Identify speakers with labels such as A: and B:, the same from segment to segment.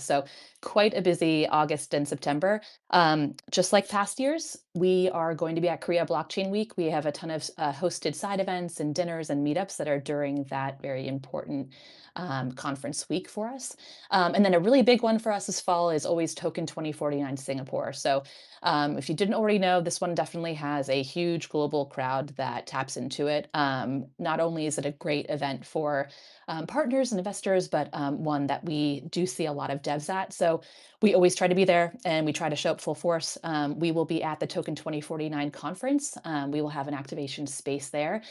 A: So quite a busy August and September. Just like past years, we are going to be at Korea Blockchain Week. We have a ton of hosted side events and dinners and meetups that are during that very important conference week for us. And then a really big one for us this fall is always Token 2049 Singapore. So if you didn't already know, this one definitely has a huge global crowd that taps into it. Not only is it a great event for partners and investors, but one that we do see a lot of devs at. So we always try to be there and we try to show up full force. We will be at the Token 2049 conference. We will have an activation space there.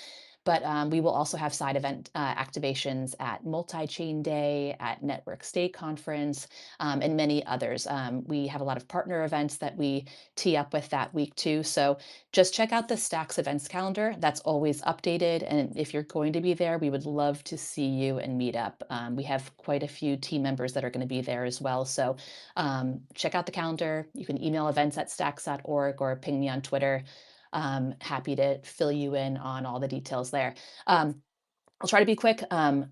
A: But we will also have side event activations at Multi-Chain Day, at Network State Conference, and many others. We have a lot of partner events that we tee up with that week too. So just check out the Stacks events calendar. That's always updated. And if you're going to be there, we would love to see you and meet up. We have quite a few team members that are going to be there as well. So check out the calendar. You can email events@stacks.org or ping me on Twitter. Happy to fill you in on all the details there. I'll try to be quick.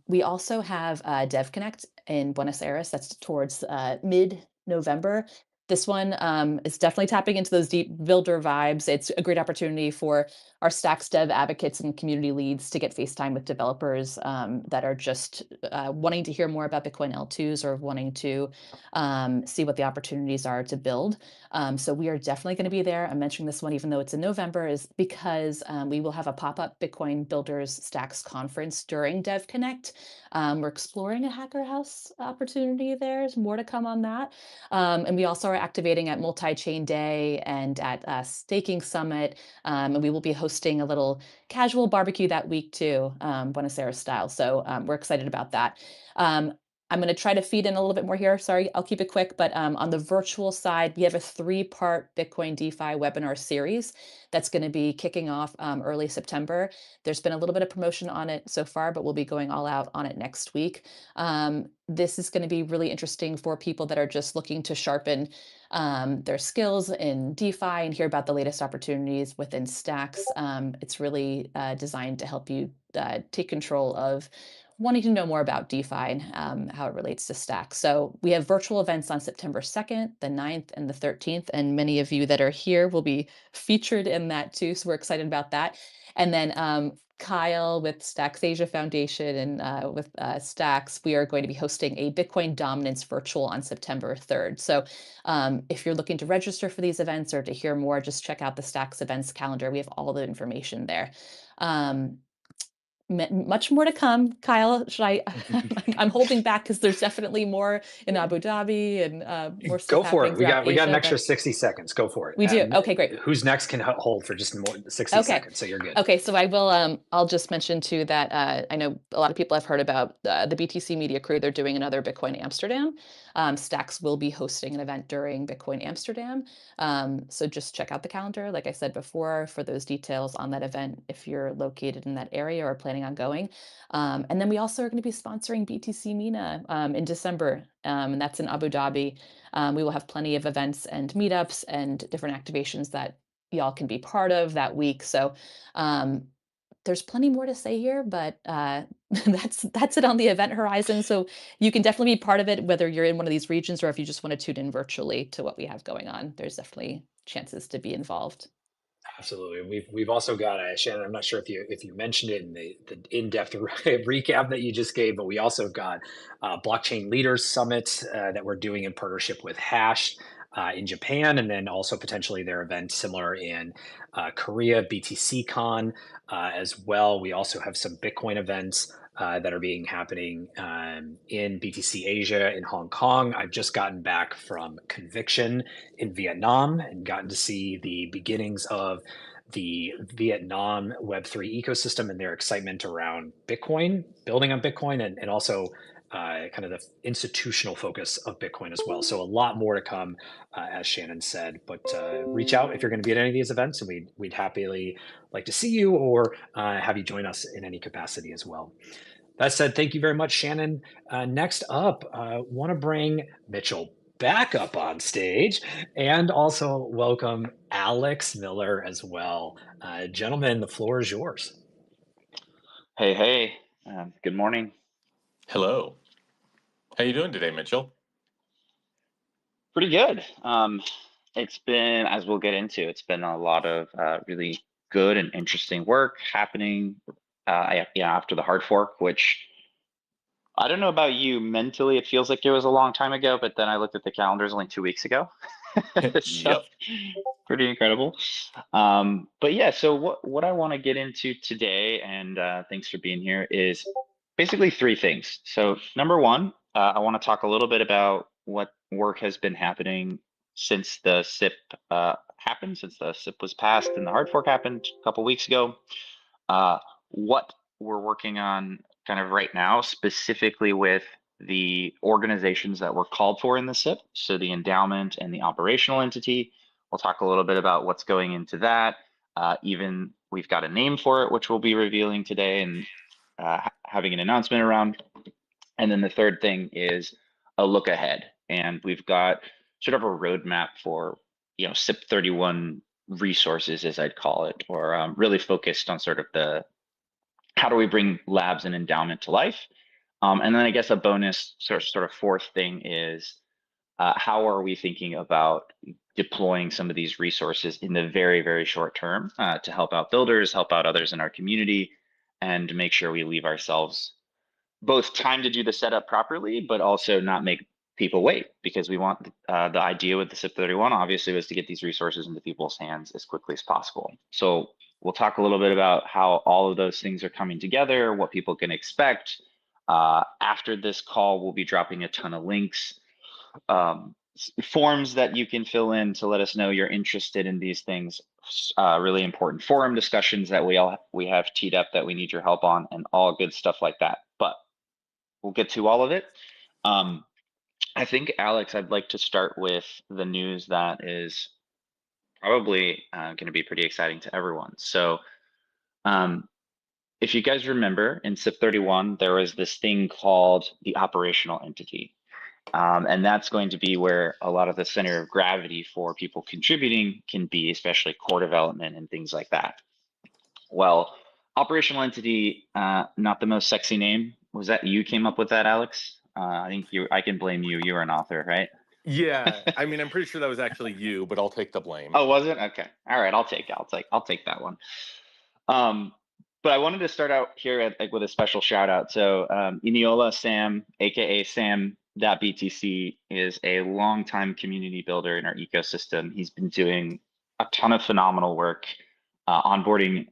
A: We also have DevConnect in Buenos Aires. That's towards mid-November. This one is definitely tapping into those deep builder vibes. It's a great opportunity for our Stacks dev advocates and community leads to get FaceTime with developers that are just wanting to hear more about Bitcoin L2s or wanting to see what the opportunities are to build. So we are definitely going to be there. I'm mentioning this one, even though it's in November, is because we will have a pop-up Bitcoin Builders Stacks conference during DevConnect. We're exploring a hacker house opportunity there. There's more to come on that. And we also are activating at Multi-Chain Day and at Staking Summit. And we will be hosting a little casual barbecue that week too, Buenos Aires style. So we're excited about that. I'm going to try to feed in a little bit more here. Sorry, I'll keep it quick. But on the virtual side, we have a 3-part Bitcoin DeFi webinar series that's going to be kicking off early September. There's been a little bit of promotion on it so far, but we'll be going all out on it next week. This is going to be really interesting for people that are just looking to sharpen their skills in DeFi and hear about the latest opportunities within Stacks. It's really designed to help you take control of wanting to know more about DeFi and how it relates to Stacks. So we have virtual events on September 2nd, the 9th, and the 13th. And many of you that are here will be featured in that too. So we're excited about that. And then Kyle with Stacks Asia Foundation and with Stacks, we are going to be hosting a Bitcoin Dominance Virtual on September 3rd. So if you're looking to register for these events or to hear more, just check out the Stacks events calendar. We have all the information there. Much more to come, Kyle. Should I? I'm holding back because there's definitely more in Abu Dhabi and more stuff
B: Go for
A: happening
B: it.
A: throughout
B: We got an
A: Asia.
B: extra
A: But
B: 60 seconds. Go for it.
A: we do. Okay, great.
B: Who's next can hold for just more 60
A: Okay.
B: seconds. So you're good.
A: Okay, so I will I'll just mention too that I know a lot of people have heard about the BTC Media Crew. They're doing another Bitcoin Amsterdam. Stacks will be hosting an event during Bitcoin Amsterdam. So just check out the calendar, like I said before, for those details on that event if you're located in that area or planning on going. And then we also are going to be sponsoring BTC MENA in December, and that's in Abu Dhabi. We will have plenty of events and meetups and different activations that y'all can be part of that week. So um, there's plenty more to say here, but that's it on the event horizon. So you can definitely be part of it, whether you're in one of these regions or if you just want to tune in virtually to what we have going on. There's definitely chances to be involved.
B: Absolutely. We've also got Shannon. I'm not sure if you mentioned it in the in-depth recap that you just gave, but we also got Blockchain Leaders Summit that we're doing in partnership with Hash in Japan, and then also potentially their event similar in Korea, BTC Con as well. We also have some Bitcoin events that are being happening in BTC Asia in Hong Kong. I've just gotten back from Conviction in Vietnam and gotten to see the beginnings of the Vietnam Web3 ecosystem and their excitement around Bitcoin, building on Bitcoin, and also kind of the institutional focus of Bitcoin as well. So a lot more to come, as Shannon said. But reach out if you're going to be at any of these events, and we'd happily like to see you or have you join us in any capacity as well. That said, thank you very much, Shannon. Next up, want to bring Mitchell back up on stage and also welcome Alex Miller as well. Gentlemen, the floor is yours.
C: Hey, good morning.
D: Hello. How you doing today, Mitchell?
C: Pretty good. It's been, as we'll get into, it's been a lot of really good and interesting work happening. After the hard fork, which I don't know about you, mentally, it feels like it was a long time ago, but then I looked at the calendars only 2 weeks ago. So
D: Yep.
C: pretty incredible. But yeah, so what I want to get into today, and thanks for being here, is basically three things. So number one, I want to talk a little bit about what work has been happening since the happened, since the SIP was passed and the hard fork happened a couple weeks ago. What we're working on kind of right now, specifically with the organizations that were called for in the SIP, so the endowment and the operational entity. We'll talk a little bit about what's going into that. Even we've got a name for it, which we'll be revealing today and having an announcement around. And then the third thing is a look ahead. And we've got sort of a roadmap for, SIP 31 resources, as I'd call it, or really focused on sort of how do we bring labs and endowment to life? And then I guess a bonus sort of fourth thing is how are we thinking about deploying some of these resources in the very, very short term to help out builders, help out others in our community, and make sure we leave ourselves both time to do the setup properly, but also not make people wait, because we want the idea with the SIP 31 obviously was to get these resources into people's hands as quickly as possible. So we'll talk a little bit about how all of those things are coming together, what people can expect. After this call, we'll be dropping a ton of links, forms that you can fill in to let us know you're interested in these things. Really important forum discussions that we have teed up that we need your help on, and all good stuff like that. But we'll get to all of it. I think, Alex, I'd like to start with the news that is probably going to be pretty exciting to everyone. So if you guys remember, in SIP 31, there was this thing called the operational entity. And that's going to be where a lot of the center of gravity for people contributing can be, especially core development and things like that. Well, operational entity, not the most sexy name. Was that you came up with that, Alex? I think I can blame you. You were an author, right?
D: Yeah. I mean, I'm pretty sure that was actually you, but I'll take the blame.
C: Oh, was it? Okay. All right. I'll take that one. But I wanted to start out here with a special shout out. So Iniola Sam, aka Sam.btc, is a longtime community builder in our ecosystem. He's been doing a ton of phenomenal work onboarding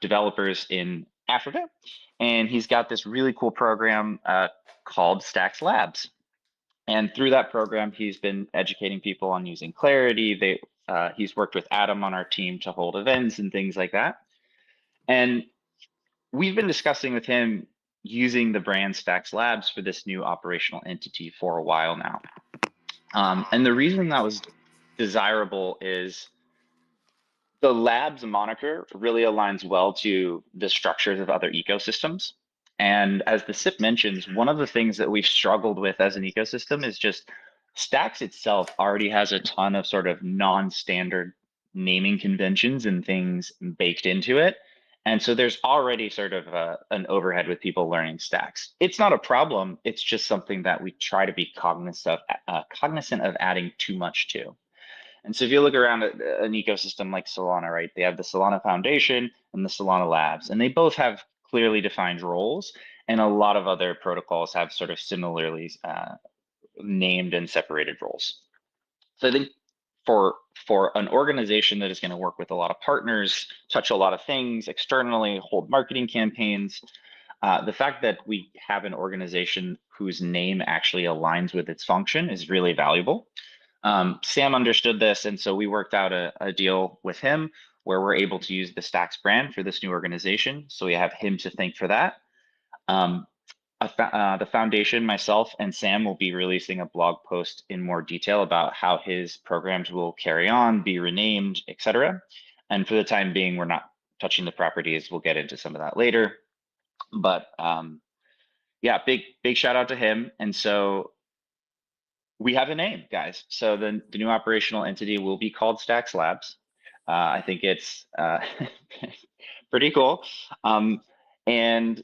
C: developers in Africa. And he's got this really cool program called Stacks Labs. And through that program, he's been educating people on using Clarity. He's worked with Adam on our team to hold events and things like that. And we've been discussing with him using the brand Stacks Labs for this new operational entity for a while now. And the reason that was desirable is the labs moniker really aligns well to the structures of other ecosystems. And as the SIP mentions, one of the things that we've struggled with as an ecosystem is just Stacks itself already has a ton of sort of non-standard naming conventions and things baked into it. And so there's already sort of an overhead with people learning Stacks. It's not a problem. It's just something that we try to be cognizant of adding too much to. And so if you look around at an ecosystem like Solana, right, they have the Solana Foundation and the Solana Labs, and they both have clearly defined roles. And a lot of other protocols have sort of similarly named and separated roles. So I think for an organization that is going to work with a lot of partners, touch a lot of things externally, hold marketing campaigns, the fact that we have an organization whose name actually aligns with its function is really valuable. Sam understood this, and so we worked out a deal with him where we're able to use the Stacks brand for this new organization. So we have him to thank for that. The foundation, myself, and Sam will be releasing a blog post in more detail about how his programs will carry on, be renamed, etc. And for the time being, we're not touching the properties. We'll get into some of that later. But yeah, big shout out to him. And so we have a name, guys. So the new operational entity will be called Stacks Labs. I think it's pretty cool. And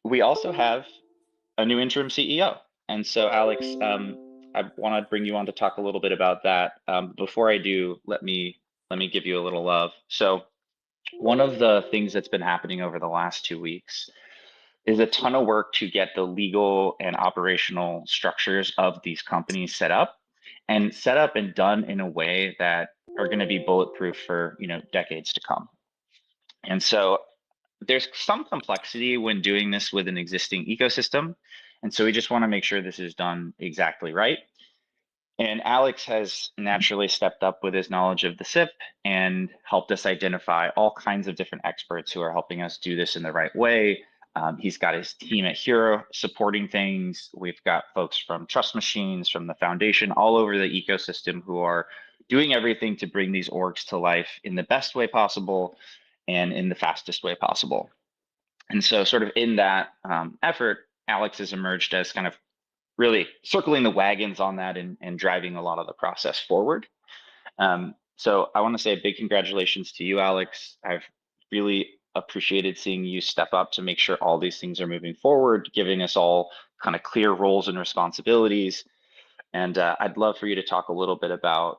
C: we also have a new interim CEO. And so Alex, I want to bring you on to talk a little bit about that. Before I do, let me give you a little love. So one of the things that's been happening over the last 2 weeks is a ton of work to get the legal and operational structures of these companies set up and done in a way that are going to be bulletproof for decades to come. And so there's some complexity when doing this with an existing ecosystem. And so we just want to make sure this is done exactly right. And Alex has naturally stepped up with his knowledge of the SIP and helped us identify all kinds of different experts who are helping us do this in the right way. He's got his team at Hero supporting things. We've got folks from Trust Machines, from the foundation, all over the ecosystem who are doing everything to bring these orgs to life in the best way possible and in the fastest way possible. And so, sort of in that effort, Alex has emerged as kind of really circling the wagons on that and driving a lot of the process forward. So I want to say a big congratulations to you, Alex. I've really appreciated seeing you step up to make sure all these things are moving forward, giving us all kind of clear roles and responsibilities. And I'd love for you to talk a little bit about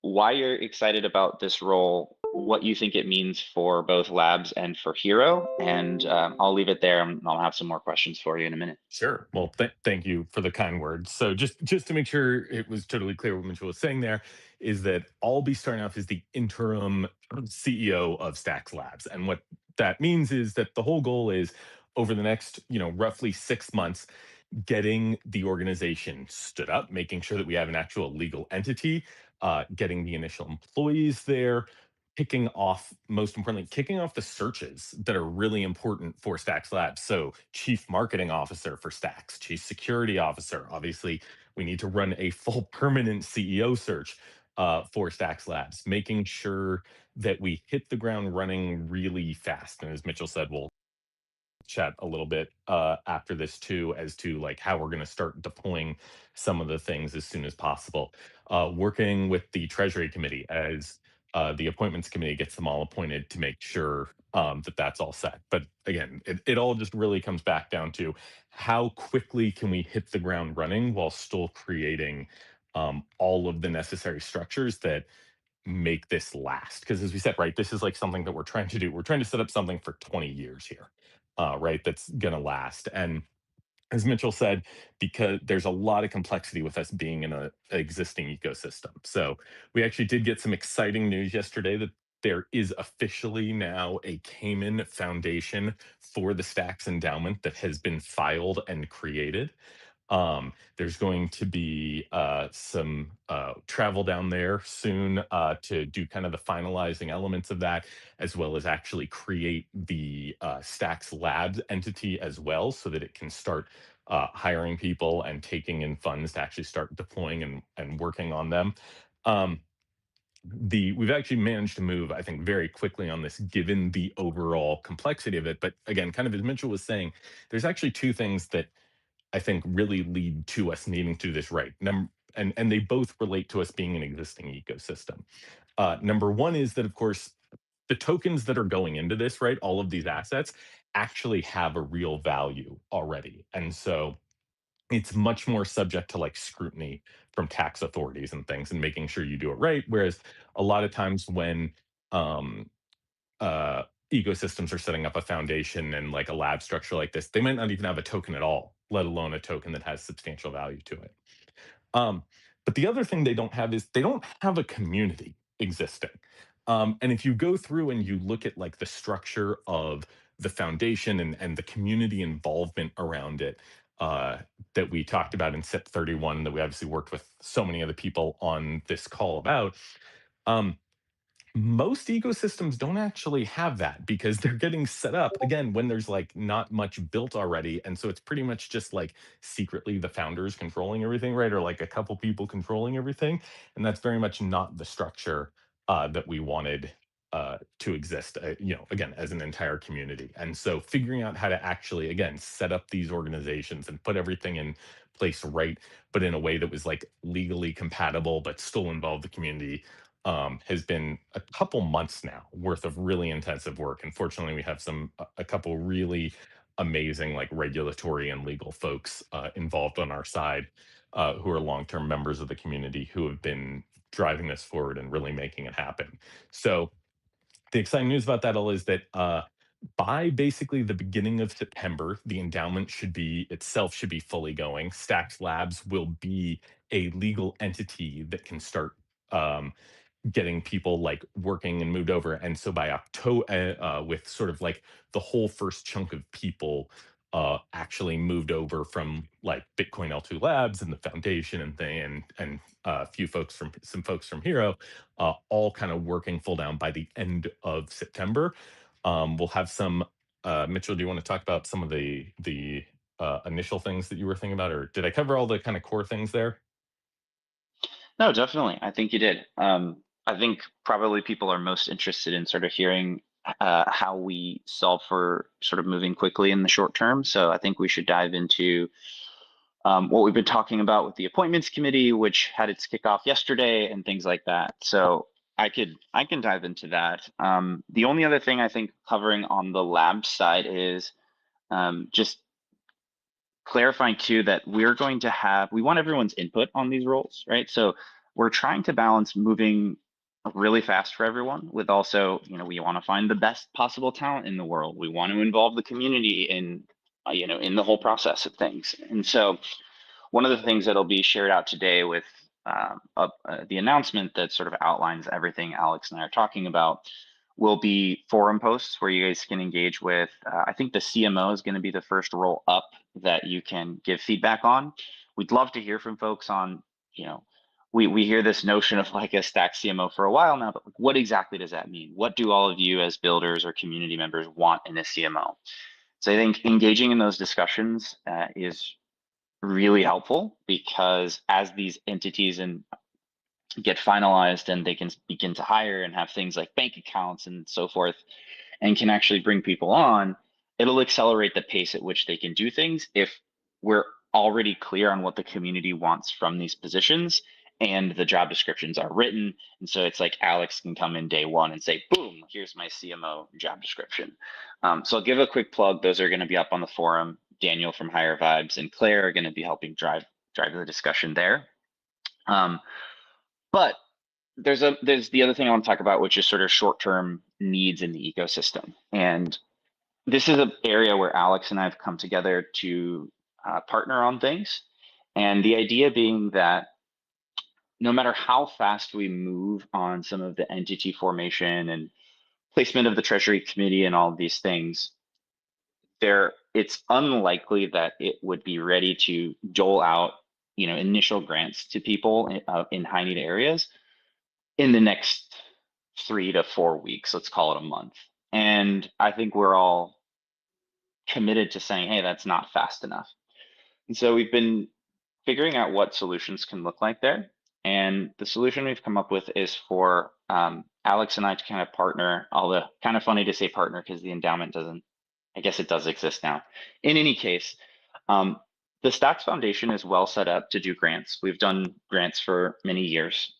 C: why you're excited about this role, what you think it means for both Labs and for Hero. And I'll leave it there. I'll have some more questions for you in a minute.
D: Sure. Well, thank you for the kind words. So just to make sure it was totally clear what Mitchell was saying there is that I'll be starting off as the interim CEO of Stacks Labs. And what that means is that the whole goal is over the next, roughly 6 months, getting the organization stood up, making sure that we have an actual legal entity, getting the initial employees there, kicking off, most importantly, kicking off the searches that are really important for Stacks Labs. So, chief marketing officer for Stacks, chief security officer. Obviously, we need to run a full permanent CEO search for Stacks Labs, making sure that we hit the ground running really fast. And as Mitchell said, we'll chat a little bit after this too as to like how we're going to start deploying some of the things as soon as possible, working with the treasury committee as the appointments committee gets them all appointed to make sure that that's all set. But again, it all just really comes back down to how quickly can we hit the ground running while still creating all of the necessary structures that make this last. Because as we said, right, this is like something that we're trying to do. We're trying to set up something for 20 years here, right? That's going to last. And as Mitchell said, because there's a lot of complexity with us being in a existing ecosystem. So we actually did get some exciting news yesterday that there is officially now a Cayman Foundation for the Stacks Endowment that has been filed and created. There's going to be some travel down there soon to do kind of the finalizing elements of that, as well as actually create the Stacks Labs entity as well, so that it can start hiring people and taking in funds to actually start deploying and working on them. Um, we've actually managed to move, I think, very quickly on this, given the overall complexity of it. But again, kind of as Mitchell was saying, there's actually two things that I think really lead to us needing to do this right. And they both relate to us being an existing ecosystem. Number one is that, of course, the tokens that are going into this, right, all of these assets actually have a real value already. And so it's much more subject to like scrutiny from tax authorities and things and making sure you do it right. Whereas a lot of times when um, uh, ecosystems are setting up a foundation and like a lab structure like this, they might not even have a token at all, let alone a token that has substantial value to it. Um, but the other thing they don't have is they don't have a community existing. And if you go through and you look at like the structure of the foundation and the community involvement around it that we talked about in SIP 31, that we obviously worked with so many of the people on this call about, um, most ecosystems don't actually have that because they're getting set up again when there's like not much built already. And so it's pretty much just like secretly the founders controlling everything, right? Or like a couple people controlling everything. And that's very much not the structure that we wanted to exist, again, as an entire community. And so figuring out how to actually, again, set up these organizations and put everything in place right, but in a way that was like legally compatible, but still involved the community has been a couple months now worth of really intensive work. And fortunately, we have a couple really amazing like regulatory and legal folks involved on our side who are long-term members of the community who have been driving this forward and really making it happen. So the exciting news about that all is that by basically the beginning of September, the endowment should be fully going. Stacks Labs will be a legal entity that can start um, getting people like working and moved over. And so by October, with sort of like the whole first chunk of people actually moved over from like Bitcoin L2 Labs and the foundation and thing, and a few folks from some folks from Hero, all kind of working full down by the end of September. We'll have some. Mitchell, do you want to talk about some of the initial things that you were thinking about, or did I cover all the kind of core things there?
C: No, definitely. I think you did. I think probably people are most interested in sort of hearing how we solve for sort of moving quickly in the short term. So I think we should dive into what we've been talking about with the appointments committee, which had its kickoff yesterday, and things like that. So I can dive into that. The only other thing I think covering on the lab side is just clarifying too that we want everyone's input on these roles, right? So we're trying to balance moving really fast for everyone with also, we want to find the best possible talent in the world. We want to involve the community in, in the whole process of things. And so one of the things that'll be shared out today with the announcement that sort of outlines everything Alex and I are talking about will be forum posts where you guys can engage with. I think the CMO is going to be the first role up that you can give feedback on. We'd love to hear from folks on, we hear this notion of like a stack CMO for a while now, but what exactly does that mean? What do all of you as builders or community members want in a CMO? So I think engaging in those discussions is really helpful, because as these entities get finalized and they can begin to hire and have things like bank accounts and so forth, and can actually bring people on, it'll accelerate the pace at which they can do things if we're already clear on what the community wants from these positions and the job descriptions are written. And so it's like Alex can come in day one and say, boom, here's my CMO job description. So I'll give a quick plug. Those are going to be up on the forum. Daniel from Higher Vibes and Claire are going to be helping drive the discussion there. But there's the other thing I want to talk about, which is sort of short-term needs in the ecosystem. And this is an area where Alex and I have come together to partner on things. And the idea being that no matter how fast we move on some of the entity formation and placement of the Treasury Committee and all of these things, it's unlikely that it would be ready to dole out, initial grants to people in high need areas in the next 3 to 4 weeks. Let's call it a month. And I think we're all committed to saying, hey, that's not fast enough. And so we've been figuring out what solutions can look like there. And the solution we've come up with is for Alex and I to kind of partner, although kind of funny to say partner because the endowment doesn't, I guess it does exist now. In any case, the Stacks Foundation is well set up to do grants. We've done grants for many years.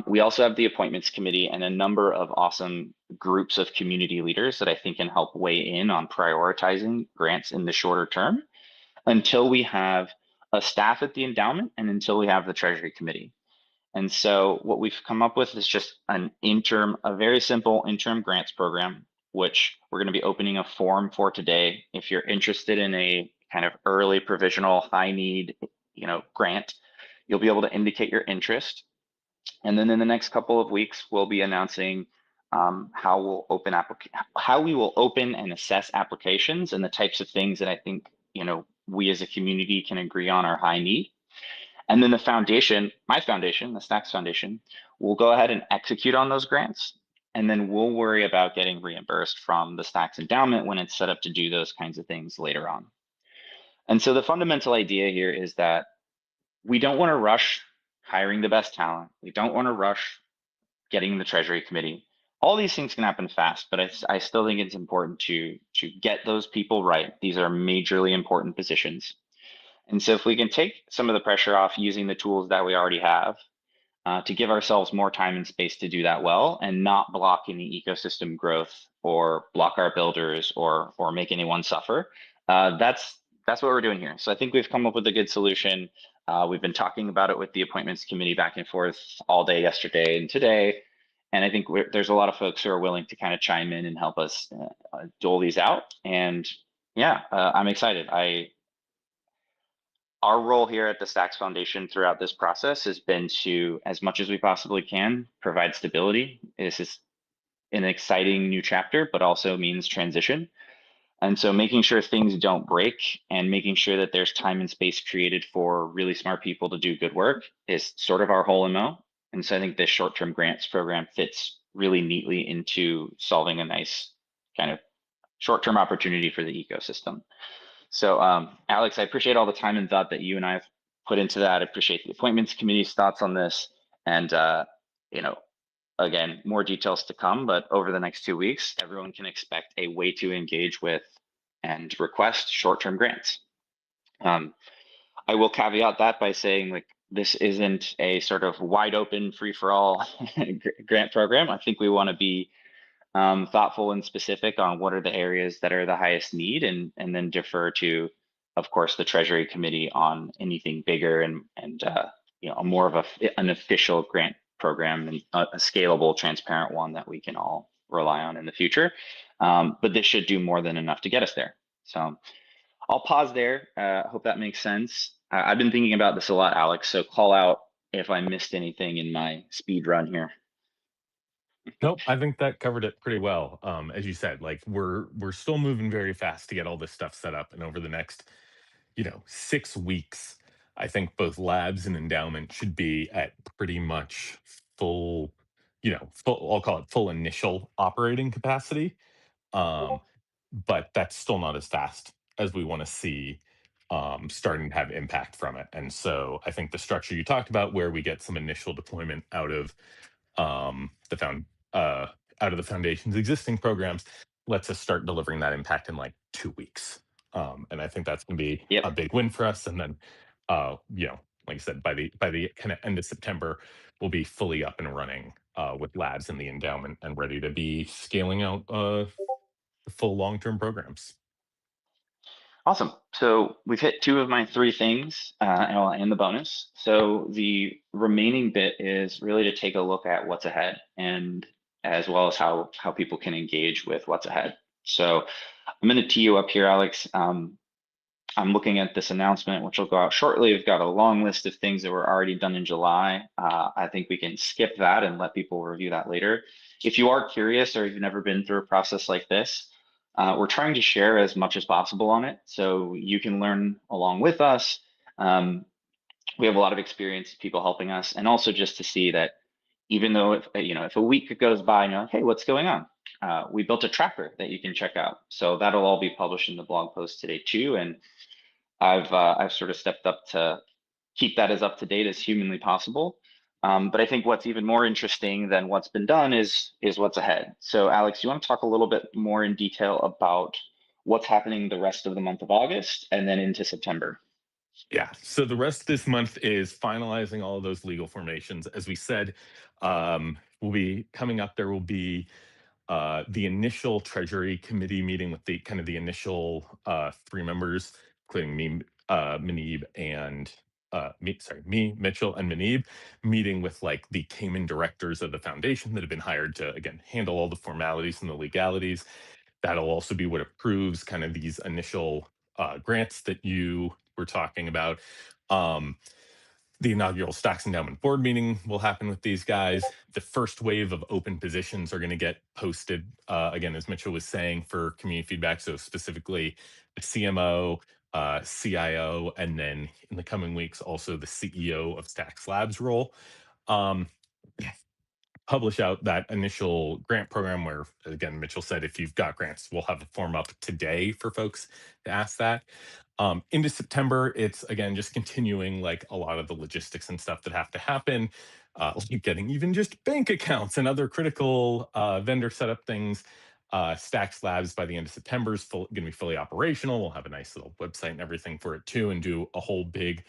C: We also have the appointments committee and a number of awesome groups of community leaders that I think can help weigh in on prioritizing grants in the shorter term until we have a staff at the endowment and until we have the Treasury Committee. And so what we've come up with is just a very simple interim grants program, which we're going to be opening a form for today. If you're interested in a kind of early provisional high need, grant, you'll be able to indicate your interest. And then in the next couple of weeks, we'll be announcing how we will open and assess applications and the types of things that I think, we as a community can agree on are high need. And then the foundation, my foundation, the Stacks Foundation, will go ahead and execute on those grants. And then we'll worry about getting reimbursed from the Stacks endowment when it's set up to do those kinds of things later on. And so the fundamental idea here is that we don't want to rush hiring the best talent. We don't want to rush getting the Treasury Committee. All these things can happen fast, but I still think it's important to get those people right. These are majorly important positions. And so if we can take some of the pressure off using the tools that we already have to give ourselves more time and space to do that well and not block any ecosystem growth or block our builders or make anyone suffer, that's what we're doing here. So I think we've come up with a good solution. We've been talking about it with the appointments committee back and forth all day yesterday and today. And I think there's a lot of folks who are willing to kind of chime in and help us dole these out. And yeah, I'm excited. Our role here at the Stacks Foundation throughout this process has been to, as much as we possibly can, provide stability. This is an exciting new chapter, but also means transition. And so making sure things don't break and making sure that there's time and space created for really smart people to do good work is sort of our whole MO. And so I think this short-term grants program fits really neatly into solving a nice kind of short-term opportunity for the ecosystem. So Alex, I appreciate all the time and thought that you and I have put into that. I appreciate the appointments committee's thoughts on this. And you know, again, more details to come, but over the next 2 weeks, everyone can expect a way to engage with and request short-term grants. I will caveat that by saying, like, this isn't a sort of wide open, free-for-all grant program. I think we want to be thoughtful and specific on what are the areas that are the highest need, and then defer to, of course, the Treasury Committee on anything bigger and you know, more of an official grant program and a scalable, transparent one that we can all rely on in the future. But this should do more than enough to get us there. So I'll pause there. Hope that makes sense. I've been thinking about this a lot, Alex, so call out if I missed anything in my speed run here.
D: Nope, I think that covered it pretty well. As you said, like we're still moving very fast to get all this stuff set up, and over the next, 6 weeks, I think both labs and endowment should be at pretty much full, full. I'll call it full initial operating capacity. Um, but that's still not as fast as we want to see starting to have impact from it. And so I think the structure you talked about, where we get some initial deployment um, the found uh, out of the foundation's existing programs, lets us start delivering that impact in like 2 weeks. And I think that's going to be
C: Yep.
D: a big win for us. And then, like I said, by the kind of end of September, we'll be fully up and running with labs in the endowment and ready to be scaling out full long-term programs.
C: Awesome. So we've hit 2 of my 3 things and the bonus. So the remaining bit is really to take a look at what's ahead, and as well as how people can engage with what's ahead. So I'm going to tee you up here, Alex. I'm looking at this announcement, which will go out shortly. We've got a long list of things that were already done in July. I think we can skip that and let people review that later. If you are curious or you've never been through a process like this, we're trying to share as much as possible on it so you can learn along with us. We have a lot of experienced people helping us, and also just to see that even though if a week goes by and you're like, hey, what's going on? We built a tracker that you can check out. So that'll all be published in the blog post today too. And I've sort of stepped up to keep that as up to date as humanly possible. But I think what's even more interesting than what's been done is what's ahead. So Alex, you want to talk a little bit more in detail about what's happening the rest of the month of August and then into September?
D: Yeah. So the rest of this month is finalizing all of those legal formations. As we said, will be coming up. There will be the initial Treasury Committee meeting with the kind of the initial 3 members, including me, Manib, and me, Mitchell, and Manib, meeting with like the Cayman directors of the foundation that have been hired to again handle all the formalities and the legalities. That'll also be what approves kind of these initial grants that you were talking about. Um, the inaugural Stocks Endowment Board meeting will happen with these guys. The first wave of open positions are going to get posted, again, as Mitchell was saying, for community feedback. So specifically the CMO, CIO, and then in the coming weeks, also the CEO of Stacks Labs role. Um, publish out that initial grant program where, again, Mitchell said, if you've got grants, we'll have a form up today for folks to ask that. Into September, it's again just continuing like a lot of the logistics and stuff that have to happen, like getting even just bank accounts and other critical vendor setup things. Stacks Labs by the end of September is going to be fully operational. We'll have a nice little website and everything for it too, and do a whole big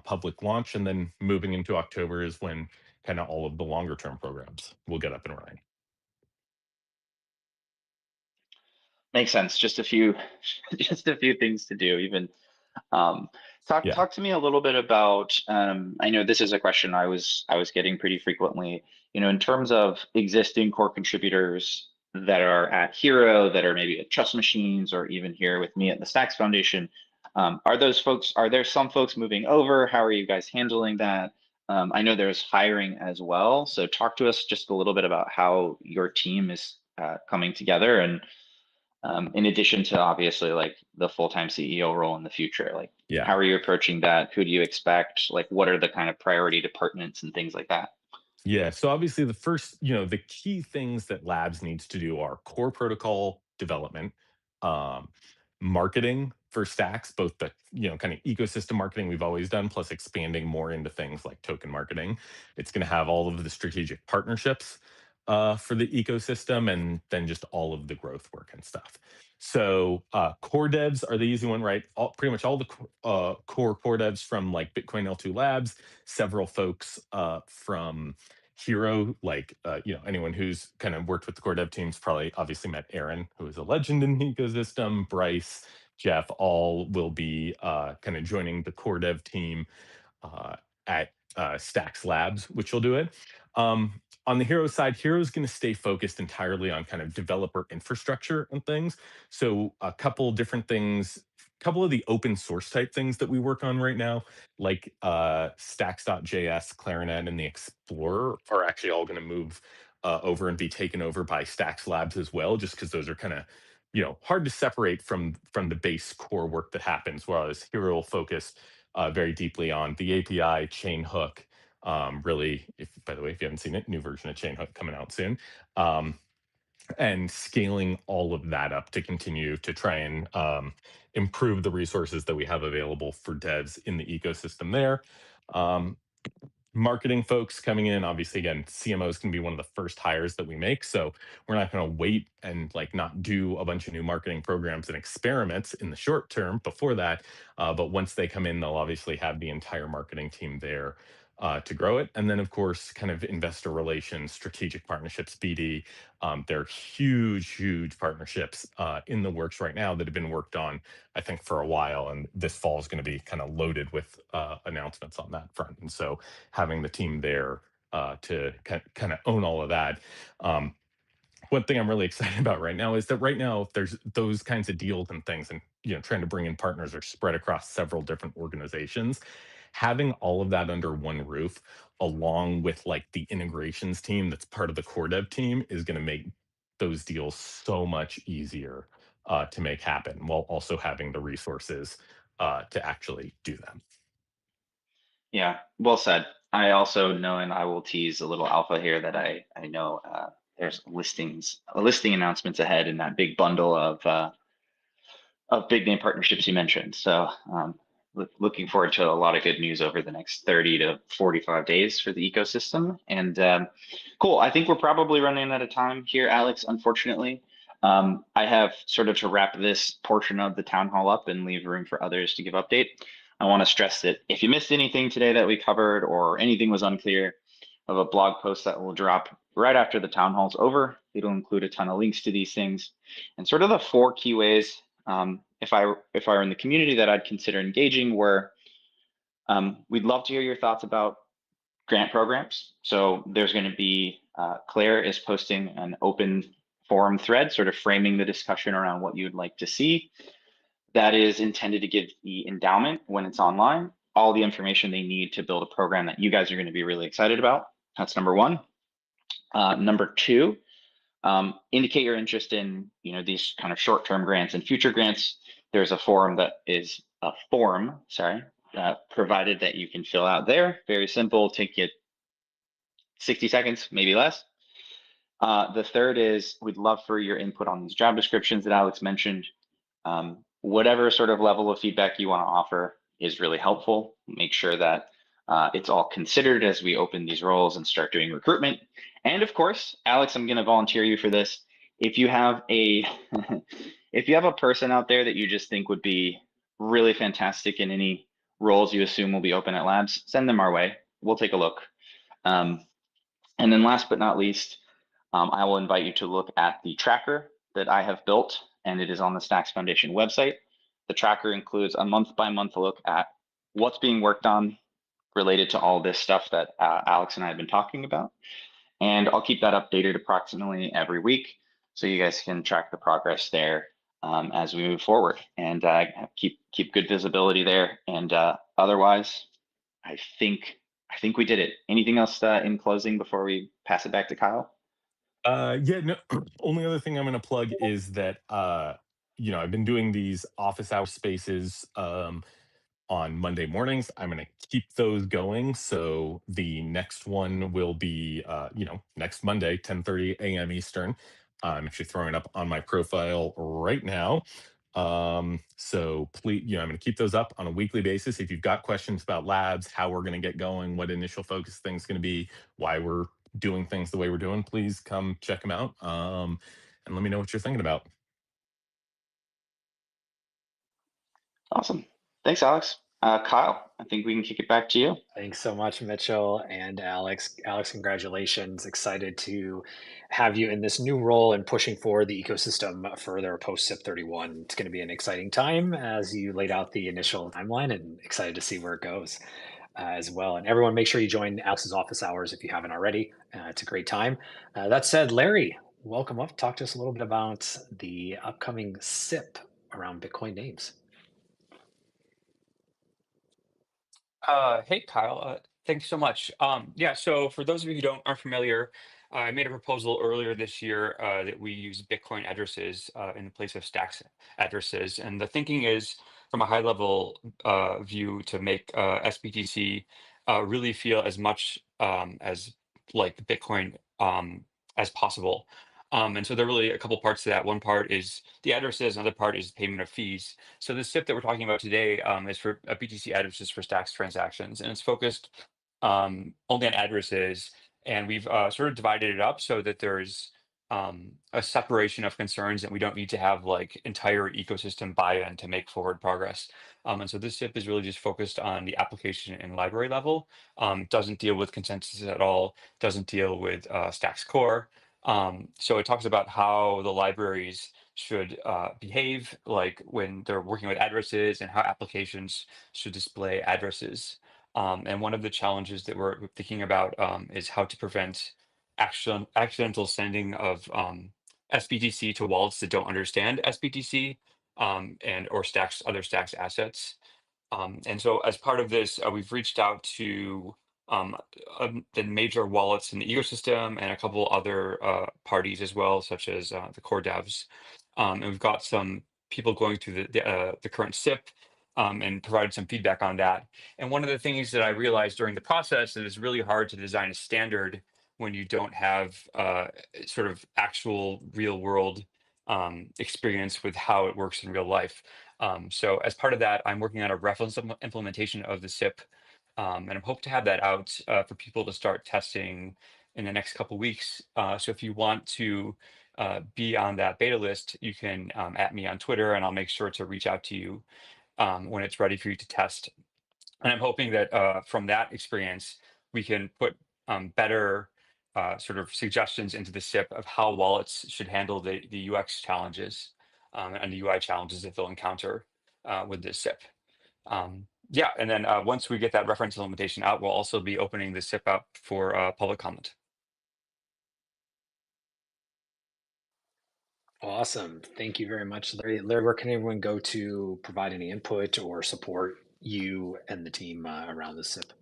D: public launch. And then moving into October is when kind of all of the longer term programs will get up and running.
C: Makes sense. Just a few, just a few things to do. Even Talk
D: Yeah.
C: talk to me a little bit about, I know this is a question I was getting pretty frequently, in terms of existing core contributors that are at Hero, that are maybe at Trust Machines, or even here with me at the Stacks Foundation. Are there some folks moving over? How are you guys handling that? I know there's hiring as well. So talk to us just a little bit about how your team is coming together, and in addition to obviously like the full-time CEO role in the future, like
D: Yeah.
C: how are you approaching that? Who do you expect? Like what are the kind of priority departments and things like that?
D: Yeah. So obviously the first, the key things that labs needs to do are core protocol development, um, marketing for stacks, both the, kind of ecosystem marketing we've always done, plus expanding more into things like token marketing. It's going to have all of the strategic partnerships for the ecosystem, and then just all of the growth work and stuff. So core devs are the easy one, right? Pretty much all the core devs from like Bitcoin L2 Labs, several folks from Hero, like anyone who's kind of worked with the core dev teams probably obviously met Aaron, who is a legend in the ecosystem. Bryce, Jeff, all will be kind of joining the core dev team uh, at Stacks Labs, which will do it. On the Hero side, Hero's going to stay focused entirely on kind of developer infrastructure and things. So a couple different things, couple of the open source type things that we work on right now, like Stacks.js, Clarinet, and the Explorer, are actually all going to move over and be taken over by Stacks Labs as well, just because those are kind of hard to separate from the base core work that happens. Whereas Hero will focus very deeply on the API, chain hook. Really, if by the way, if you haven't seen it, new version of chain hook coming out soon. And scaling all of that up to continue to try and improve the resources that we have available for devs in the ecosystem there. Um, Marketing folks coming in, obviously, again, CMO is going to be one of the first hires that we make, so we're not going to wait and like not do a bunch of new marketing programs and experiments in the short term before that. But once they come in, they'll obviously have the entire marketing team there to grow it. And then of course kind of investor relations, strategic partnerships, BD. There are huge partnerships in the works right now that have been worked on, I think, for a while, and this fall is going to be kind of loaded with announcements on that front. And so having the team there to kind of own all of that. One thing I'm really excited about right now is that right now there's those kinds of deals and things, and trying to bring in partners are spread across several different organizations. Having all of that under one roof, along with like the integrations team that's part of the core dev team, is going to make those deals so much easier to make happen, while also having the resources to actually do them.
C: Yeah, well said. I also know, and I will tease a little alpha here, that I know there's listing announcements ahead in that big bundle of big name partnerships you mentioned. So looking forward to a lot of good news over the next 30 to 45 days for the ecosystem. And cool. I think we're probably running out of time here, Alex, unfortunately. I have sort of to wrap this portion of the town hall up and leave room for others to give update. I want to stress that if you missed anything today that we covered, or anything was unclear, I have a blog post that will drop right after the town hall's over. It'll include a ton of links to these things and sort of the 4 key ways, if I were in the community, that I'd consider engaging. Where we'd love to hear your thoughts about grant programs. So there's going to be Claire is posting an open forum thread, sort of framing the discussion around what you'd like to see. That is intended to give the endowment, when it's online, all the information they need to build a program that you guys are going to be really excited about. That's number 1. Number 2, indicate your interest in these kind of short-term grants and future grants. There's a form provided that you can fill out there. Very simple, take you 60 seconds, maybe less. The third is, we'd love for your input on these job descriptions that Alex mentioned. Whatever sort of level of feedback you want to offer is really helpful. Make sure that it's all considered as we open these roles and start doing recruitment. And of course, Alex, I'm going to volunteer you for this. If you have a person out there that you just think would be really fantastic in any roles you assume will be open at labs, send them our way. We'll take a look. And then last but not least, I will invite you to look at the tracker that I have built, and it is on the Stacks Foundation website. The tracker includes a month-by-month look at what's being worked on related to all this stuff that Alex and I have been talking about. And I'll keep that updated approximately every week so you guys can track the progress there as we move forward and keep good visibility there. And otherwise, I think we did it. Anything else in closing before we pass it back to Kyle?
D: Yeah, no, only other thing I'm going to plug is that, I've been doing these office hour spaces on Monday mornings. I'm going to keep those going. So the next one will be, next Monday, 10:30 a.m. Eastern. I'm actually throwing it up on my profile right now. So please, I'm going to keep those up on a weekly basis. If you've got questions about labs, how we're going to get going, what initial focus thing's going to be, why we're doing things the way we're doing, please come check them out. And let me know what you're thinking about.
C: Awesome. Thanks, Alex. Kyle, I think we can kick it back to you.
B: Thanks so much, Mitchell and Alex. Alex, congratulations. Excited to have you in this new role and pushing forward the ecosystem further post SIP 31. It's going to be an exciting time as you laid out the initial timeline, and excited to see where it goes as well. And everyone, make sure you join Alex's office hours if you haven't already. It's a great time. That said, Larry, welcome up. Talk to us a little bit about the upcoming SIP around Bitcoin names.
E: Hey Kyle, thanks so much. Yeah, so for those of you who aren't familiar, I made a proposal earlier this year that we use Bitcoin addresses in place of Stacks addresses, and the thinking is from a high level view to make SBTC really feel as much as like Bitcoin as possible. And so there are really a couple parts to that. One part is the addresses, another part is payment of fees. So the SIP that we're talking about today is for BTC addresses for Stacks transactions, and it's focused only on addresses. And we've sort of divided it up so that there's a separation of concerns, and we don't need to have like entire ecosystem buy-in to make forward progress. And so this SIP is really just focused on the application and library level. Doesn't deal with consensus at all. Doesn't deal with Stacks core. So it talks about how the libraries should behave, like when they're working with addresses, and how applications should display addresses. And one of the challenges that we're thinking about is how to prevent accidental sending of SBTC to wallets that don't understand SBTC and or other Stacks assets. And so as part of this, we've reached out to the major wallets in the ecosystem and a couple other parties as well, such as the core devs. And we've got some people going through the current SIP and provided some feedback on that. And one of the things that I realized during the process is it's really hard to design a standard when you don't have sort of actual real world experience with how it works in real life. So as part of that, I'm working on a reference implementation of the SIP, and I'm hope to have that out for people to start testing in the next couple weeks. So if you want to be on that beta list, you can at me on Twitter, and I'll make sure to reach out to you when it's ready for you to test. And I'm hoping that from that experience, we can put better sort of suggestions into the SIP of how wallets should handle the UX challenges and the UI challenges that they'll encounter with this SIP. Yeah, and then once we get that reference implementation out, we'll also be opening the SIP up for public comment.
B: Awesome. Thank you very much, Larry. Larry, where can everyone go to provide any input or support you and the team around the SIP?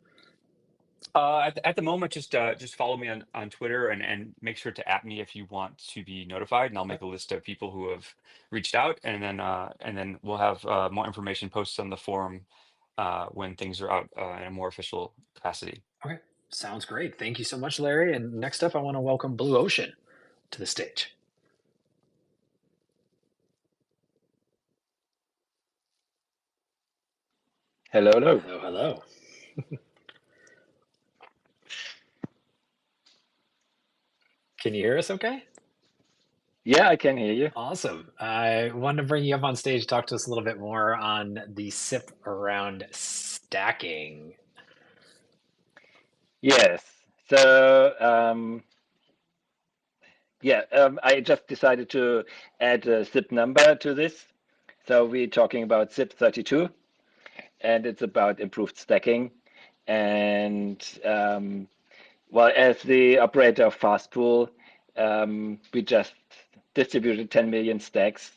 E: At the moment, just follow me on Twitter and make sure to me if you want to be notified, and I'll make a list of people who have reached out, and then we'll have more information posted on the forum when things are out in a more official capacity.
B: Okay, sounds great. Thank you so much, Larry. And next up, I want to welcome Blue Ocean to the stage.
F: Hello, hello.
B: Hello, hello. Can you hear us okay?
F: Yeah, I can hear you.
B: Awesome. I wanted to bring you up on stage to talk to us a little bit more on the SIP around stacking.
F: Yes. So, I just decided to add a SIP number to this. So we're talking about SIP 32. and it's about improved stacking. And well, as the operator of Fastpool, we just distributed 10 million stacks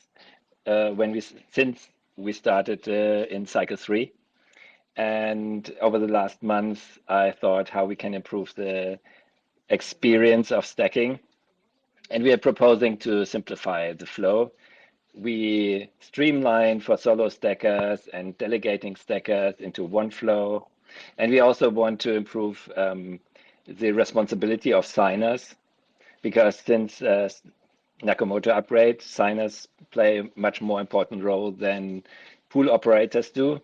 F: since we started in cycle 3. And over the last month, I thought how we can improve the experience of stacking. And we are proposing to simplify the flow. We streamline for solo stackers and delegating stackers into one flow. And we also want to improve the responsibility of signers, because since Nakamoto upgrade, signers play a much more important role than pool operators do.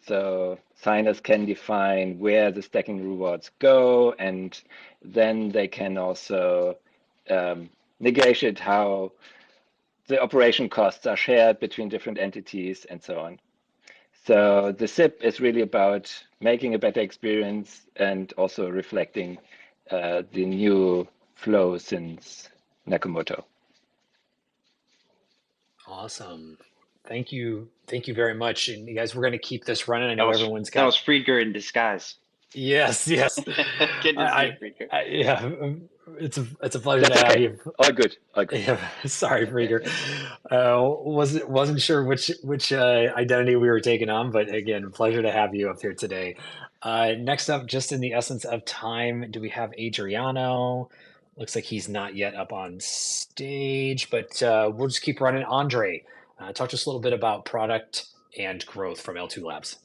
F: So signers can define where the stacking rewards go, and then they can also negotiate how the operation costs are shared between different entities and so on. So the SIP is really about making a better experience and also reflecting the new flow since Nakamoto.
B: Awesome. Thank you. Thank you very much. And you guys, we're going to keep this running. I know everyone's
C: That was
B: got.
C: Friedger in disguise.
B: Yes, yes.
C: Good to see you, Friedger.
B: Yeah, it's a pleasure
F: That's
B: to have
F: okay.
B: you.
F: All good. All good.
B: Yeah, sorry, Frieger. Wasn't sure which identity we were taking on, but again, pleasure to have you up here today. Next up, just in the essence of time, do we have Adriano? Looks like he's not yet up on stage, but we'll just keep running. Andre, talk to us a little bit about product and growth from L2 Labs.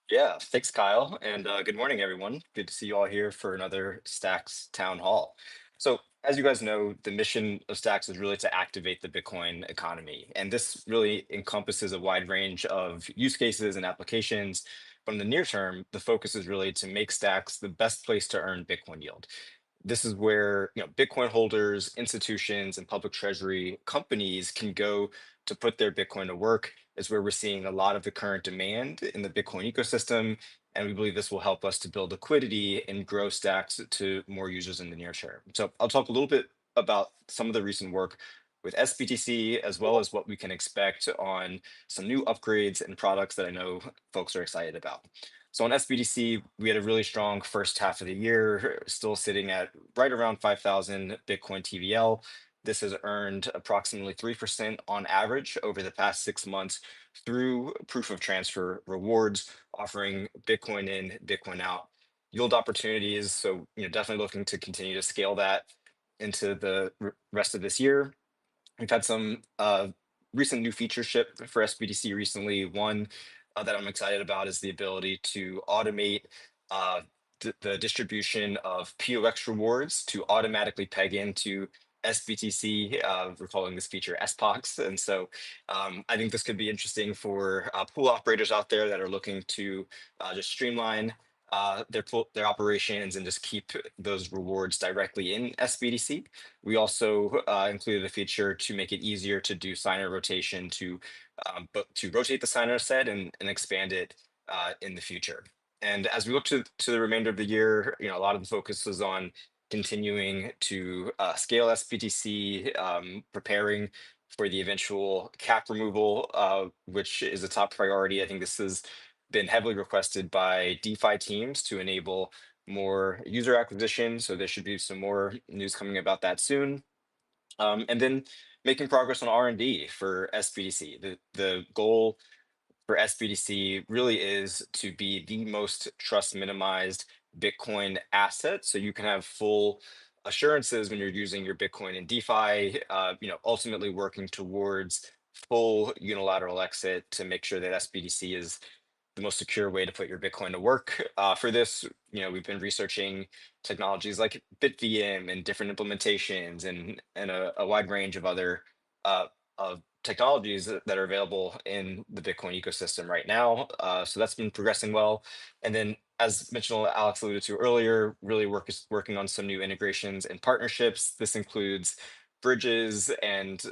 G: Yeah, thanks, Kyle. And good morning, everyone. Good to see you all here for another Stacks Town Hall. So, as you guys know, the mission of Stacks is really to activate the Bitcoin economy. And this really encompasses a wide range of use cases and applications. From the near term, the focus is really to make Stacks the best place to earn Bitcoin yield. This is where Bitcoin holders, institutions, and public treasury companies can go to put their Bitcoin to work. Is where we're seeing a lot of the current demand in the Bitcoin ecosystem, and we believe this will help us to build liquidity and grow Stacks to more users in the near term. So I'll talk a little bit about some of the recent work with SBTC, as well as what we can expect on some new upgrades and products that I know folks are excited about. So on SBDC, we had a really strong first half of the year, still sitting at right around 5,000 Bitcoin TVL. This has earned approximately 3% on average over the past 6 months through proof of transfer rewards, offering Bitcoin in, Bitcoin out yield opportunities. So, definitely looking to continue to scale that into the rest of this year. We've had some recent new features ship for SBDC recently. One that I'm excited about is the ability to automate the distribution of POX rewards to automatically peg into SBTC. We're calling this feature SPOX. And so I think this could be interesting for pool operators out there that are looking to just streamline their operations and just keep those rewards directly in SBDC. We also included a feature to make it easier to do signer rotation but to rotate the signer set and expand it in the future. And as we look to the remainder of the year, a lot of the focus was on continuing to scale SBTC, preparing for the eventual cap removal, which is a top priority. I think this has been heavily requested by DeFi teams to enable more user acquisition. So there should be some more news coming about that soon. And then making progress on R&D for SBDC. The goal for SBDC really is to be the most trust minimized Bitcoin asset. So you can have full assurances when you're using your Bitcoin in DeFi, ultimately working towards full unilateral exit to make sure that SBDC is the most secure way to put your Bitcoin to work. For this, we've been researching technologies like BitVM and different implementations and a wide range of other of technologies that are available in the Bitcoin ecosystem right now. So that's been progressing well. And then, as mentioned, Alex alluded to earlier, really working on some new integrations and partnerships. This includes bridges and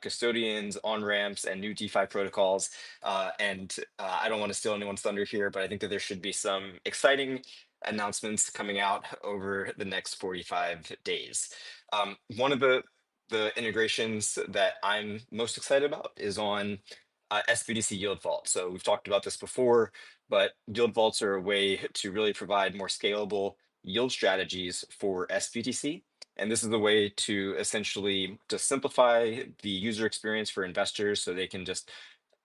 G: custodians, on ramps, and new DeFi protocols. I don't want to steal anyone's thunder here, but I think that there should be some exciting announcements coming out over the next 45 days. One of the integrations that I'm most excited about is on SBDC Yield Vault. So we've talked about this before, but yield vaults are a way to really provide more scalable yield strategies for SBTC. And this is a way to essentially just simplify the user experience for investors so they can just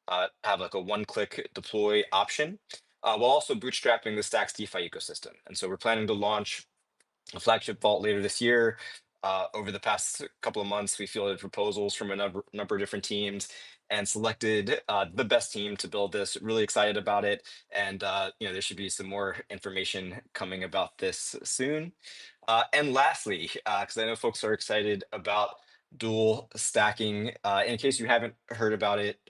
G: have like a one-click deploy option, while also bootstrapping the Stacks DeFi ecosystem. And so we're planning to launch a flagship vault later this year. Over the past couple of months, we fielded proposals from a number of different teams and selected the best team to build this. Really excited about it, and there should be some more information coming about this soon. And lastly, because I know folks are excited about dual stacking. In case you haven't heard about it,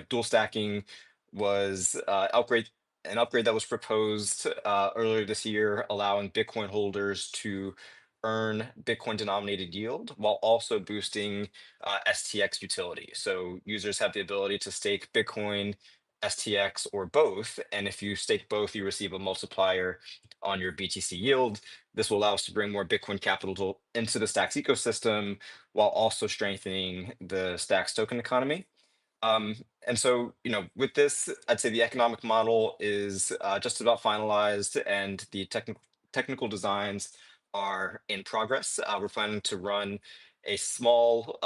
G: dual stacking was an upgrade that was proposed earlier this year, allowing Bitcoin holders to earn Bitcoin denominated yield while also boosting STX utility. So users have the ability to stake Bitcoin, STX, or both. And if you stake both, you receive a multiplier on your BTC yield. This will allow us to bring more Bitcoin capital into the Stacks ecosystem while also strengthening the Stacks token economy. And so, with this, I'd say the economic model is just about finalized, and the technical designs are in progress. We're planning to run a small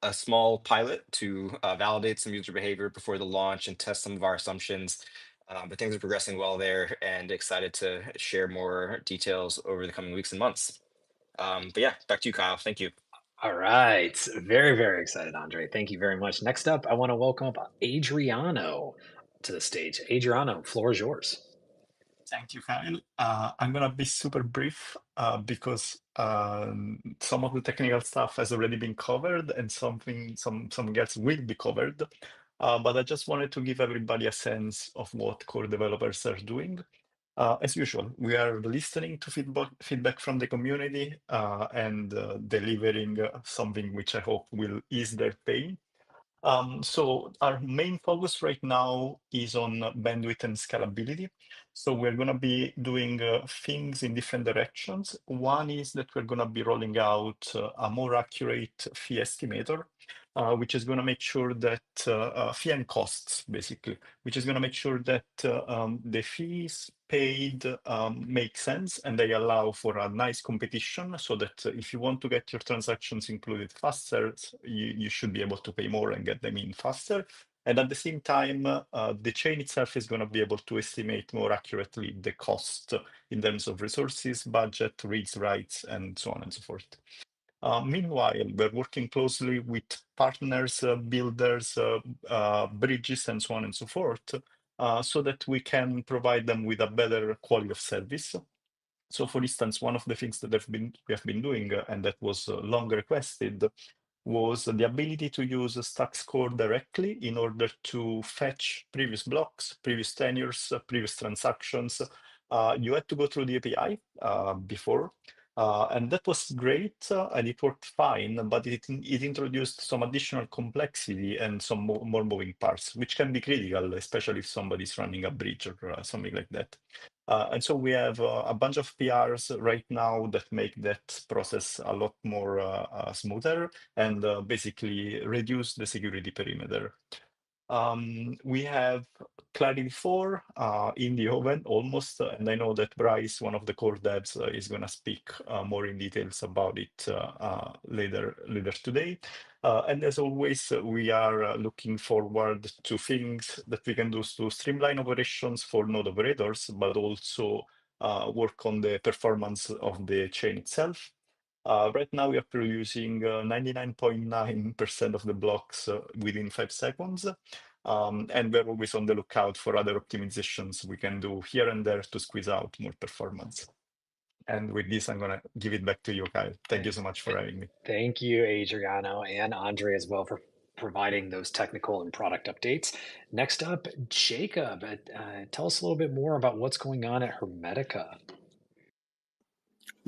G: a small pilot to validate some user behavior before the launch and test some of our assumptions. But things are progressing well there, and excited to share more details over the coming weeks and months. But yeah, back to you, Kyle. Thank you.
B: All right. Very, very excited, Andre. Thank you very much. Next up, I want to welcome up Adriano to the stage. Adriano, floor is yours.
H: Thank you, Kyle. I'm gonna be super brief because some of the technical stuff has already been covered and some else will be covered. But I just wanted to give everybody a sense of what core developers are doing. As usual, we are listening to feedback from the community and delivering something which I hope will ease their pain. So our main focus right now is on bandwidth and scalability. So we're going to be doing things in different directions. One is that we're going to be rolling out a more accurate fee estimator, which is going to make sure that fee and costs, basically, which is going to make sure that the fees paid make sense and they allow for a nice competition, so that if you want to get your transactions included faster, you should be able to pay more and get them in faster. And at the same time, the chain itself is going to be able to estimate more accurately the cost in terms of resources, budget, reads, writes, and so on and so forth. Meanwhile, we're working closely with partners, builders, bridges, and so on and so forth, so that we can provide them with a better quality of service. So, for instance, one of the things that we have been doing, and that was long requested, was the ability to use Stacks Core directly in order to fetch previous blocks, previous tenures, previous transactions. You had to go through the API before, and that was great, and it worked fine, but it introduced some additional complexity and some more moving parts, which can be critical, especially if somebody's running a bridge or something like that. And so we have a bunch of PRs right now that make that process a lot more smoother and basically reduce the security perimeter. We have Clarity 4 in the oven almost, and I know that Bryce, one of the core devs, is going to speak more in details about it later today. And as always, we are looking forward to things that we can do to streamline operations for node operators, but also work on the performance of the chain itself. Right now, we are producing 99.9% of the blocks within 5 seconds. And we're always on the lookout for other optimizations we can do here and there to squeeze out more performance. And with this, I'm going to give it back to you, Kyle. Thank you so much for having me.
B: Thank you, Adriano, and Andre as well, for providing those technical and product updates. Next up, Jacob. Tell us a little bit more about what's going on at Hermetica.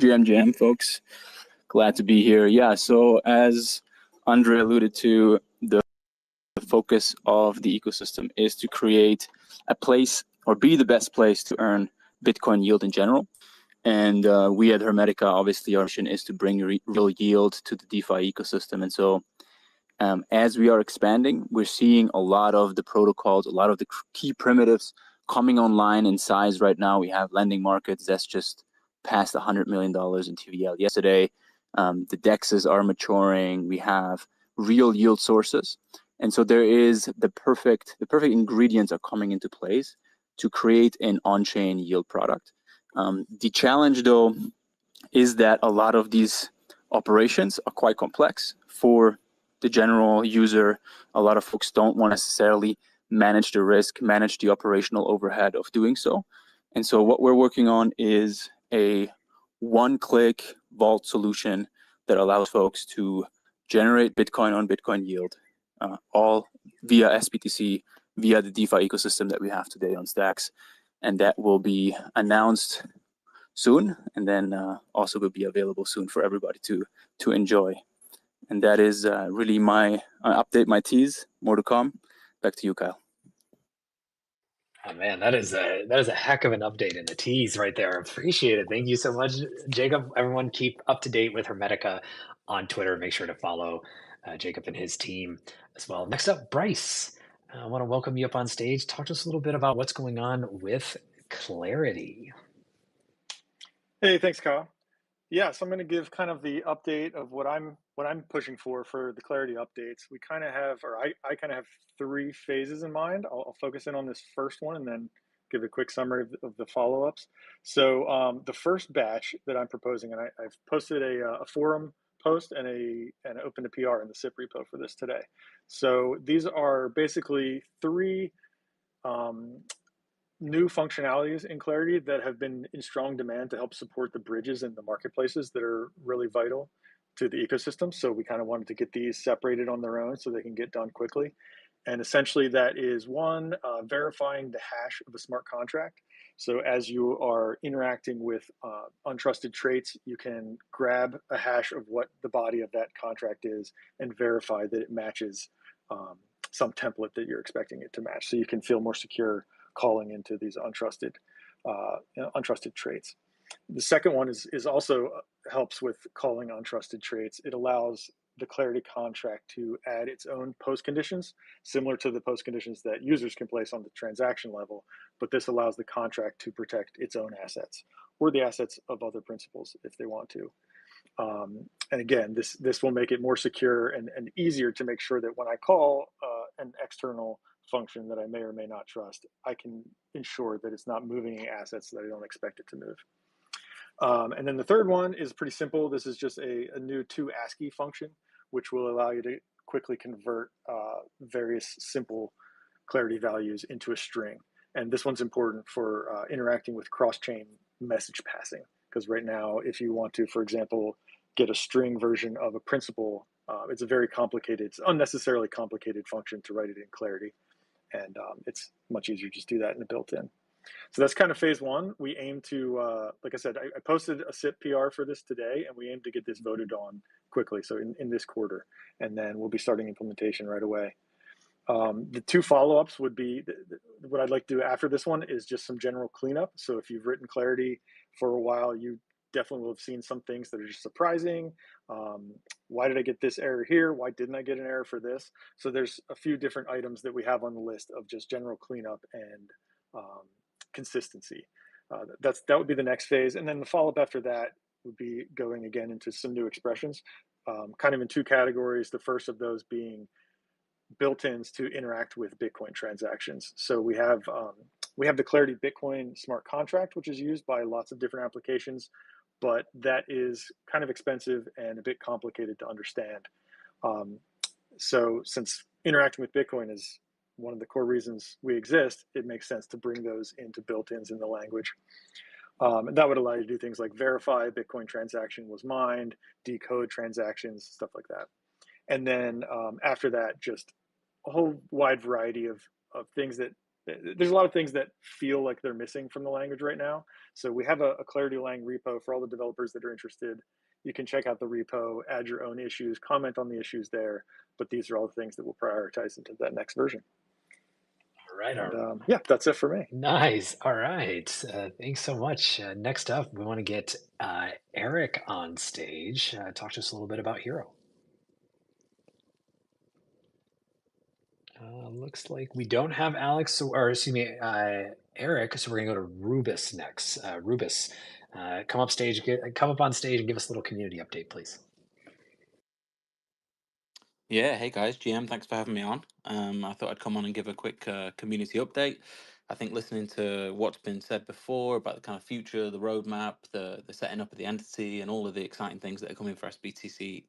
I: GM, folks. Glad to be here. Yeah, so as Andre alluded to, the focus of the ecosystem is to create a place or be the best place to earn Bitcoin yield in general. And we at Hermetica, obviously, our mission is to bring real yield to the DeFi ecosystem. And so As we are expanding, we're seeing a lot of the protocols, a lot of the key primitives coming online in size right now. We have lending markets that's just passed $100 million in TVL yesterday. The DEXs are maturing. We have real yield sources. And so there is the perfect ingredients are coming into place to create an on-chain yield product. The challenge, though, is that a lot of these operations are quite complex for the general user. A lot of folks don't want to necessarily manage the risk, manage the operational overhead of doing so. And so what we're working on is a one-click vault solution that allows folks to generate Bitcoin on Bitcoin yield, all via SBTC, via the DeFi ecosystem that we have today on Stacks. And that will be announced soon, and then also will be available soon for everybody to enjoy. And that is really my update, my tease. More to come. Back to you, Kyle.
B: Oh man, that is a heck of an update in the tease right there. Appreciate it. Thank you so much, Jacob. Everyone, keep up to date with Hermetica on Twitter. Make sure to follow Jacob and his team as well. Next up, Bryce. I want to welcome you up on stage. Talk to us a little bit about what's going on with Clarity.
J: Hey, thanks, Kyle. Yeah, so I'm going to give kind of the update of what I'm pushing for the Clarity updates. We kind of have, or I kind of have 3 phases in mind. I'll focus in on this first one and then give a quick summary of the follow-ups. So the first batch that I'm proposing, and I've posted a forum post and an open to PR in the SIP repo for this today. So these are basically 3 new functionalities in Clarity that have been in strong demand to help support the bridges and the marketplaces that are really vital to the ecosystem. So we kind of wanted to get these separated on their own so they can get done quickly. And essentially that is one, verifying the hash of a smart contract. So as you are interacting with untrusted traits, you can grab a hash of what the body of that contract is and verify that it matches some template that you're expecting it to match. So you can feel more secure calling into these untrusted traits. The second one is also helps with calling untrusted traits. It allows the Clarity contract to add its own post conditions, similar to the post conditions that users can place on the transaction level, but this allows the contract to protect its own assets or the assets of other principals if they want to. And again, this will make it more secure and easier to make sure that when I call an external function that I may or may not trust, I can ensure that it's not moving any assets that I don't expect it to move. And then the third one is pretty simple. This is just a new toASCII function, which will allow you to quickly convert various simple Clarity values into a string. And this one's important for interacting with cross-chain message passing, because right now, if you want to, for example, get a string version of a principal, it's a very complicated, it's unnecessarily complicated function to write it in Clarity. And it's much easier to just do that in the built-in. So that's kind of phase 1. We aim to, like I said, I posted a SIP PR for this today, and we aim to get this voted on quickly, so in this quarter. And then we'll be starting implementation right away. The 2 follow-ups would be, what I'd like to do after this one is just some general cleanup. So if you've written Clarity for a while, you definitely will have seen some things that are just surprising. Why did I get this error here? Why didn't I get an error for this? So there's a few different items that we have on the list of just general cleanup and consistency. That would be the next phase. And then the follow-up after that would be going again into some new expressions, kind of in 2 categories. The first of those being built-ins to interact with Bitcoin transactions. So we have the Clarity Bitcoin smart contract, which is used by lots of different applications, but that is kind of expensive and a bit complicated to understand. So since interacting with Bitcoin is one of the core reasons we exist, it makes sense to bring those into built-ins in the language. And that would allow you to do things like verify Bitcoin transaction was mined, decode transactions, stuff like that. And then after that, just a whole wide variety of things that, there's a lot of things that feel like they're missing from the language right now. So we have a Clarity Lang repo for all the developers that are interested. You can check out the repo, add your own issues, comment on the issues there, but these are all the things that we'll prioritize into that next version.
B: All right.
J: And, yeah, that's it for me.
B: Nice. All right. Thanks so much. Next up, we want to get Eric on stage. Talk to us a little bit about Hero. Looks like we don't have Alex, or excuse me, Eric. So we're gonna go to Rubus next. Rubus, come up on stage and give us a little community update, please.
K: Yeah, hey guys, GM, thanks for having me on. I thought I'd come on and give a quick community update. I think listening to what's been said before about the kind of future, the roadmap, the setting up of the entity, and all of the exciting things that are coming for SBTC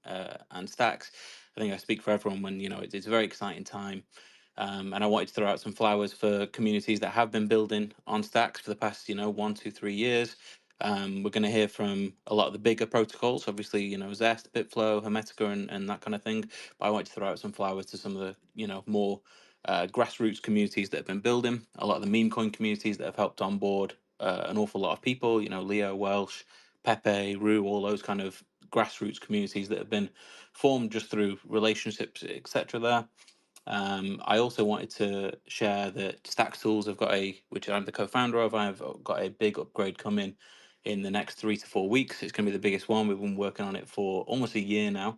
K: and Stacks, I think I speak for everyone when it's a very exciting time. And I wanted to throw out some flowers for communities that have been building on Stacks for the past 1, 2, 3 years. We're going to hear from a lot of the bigger protocols, obviously, Zest, Bitflow, Hermetica, and that kind of thing. But I want to throw out some flowers to some of the, more grassroots communities that have been building. A lot of the meme coin communities that have helped onboard an awful lot of people. Leo, Welsh, Pepe, Rue, all those kind of grassroots communities that have been formed just through relationships, etc. There. I also wanted to share that Stacks Tools have got which I'm the co-founder of, I've got a big upgrade coming in the next 3 to 4 weeks. It's going to be the biggest one. We've been working on it for almost a year now,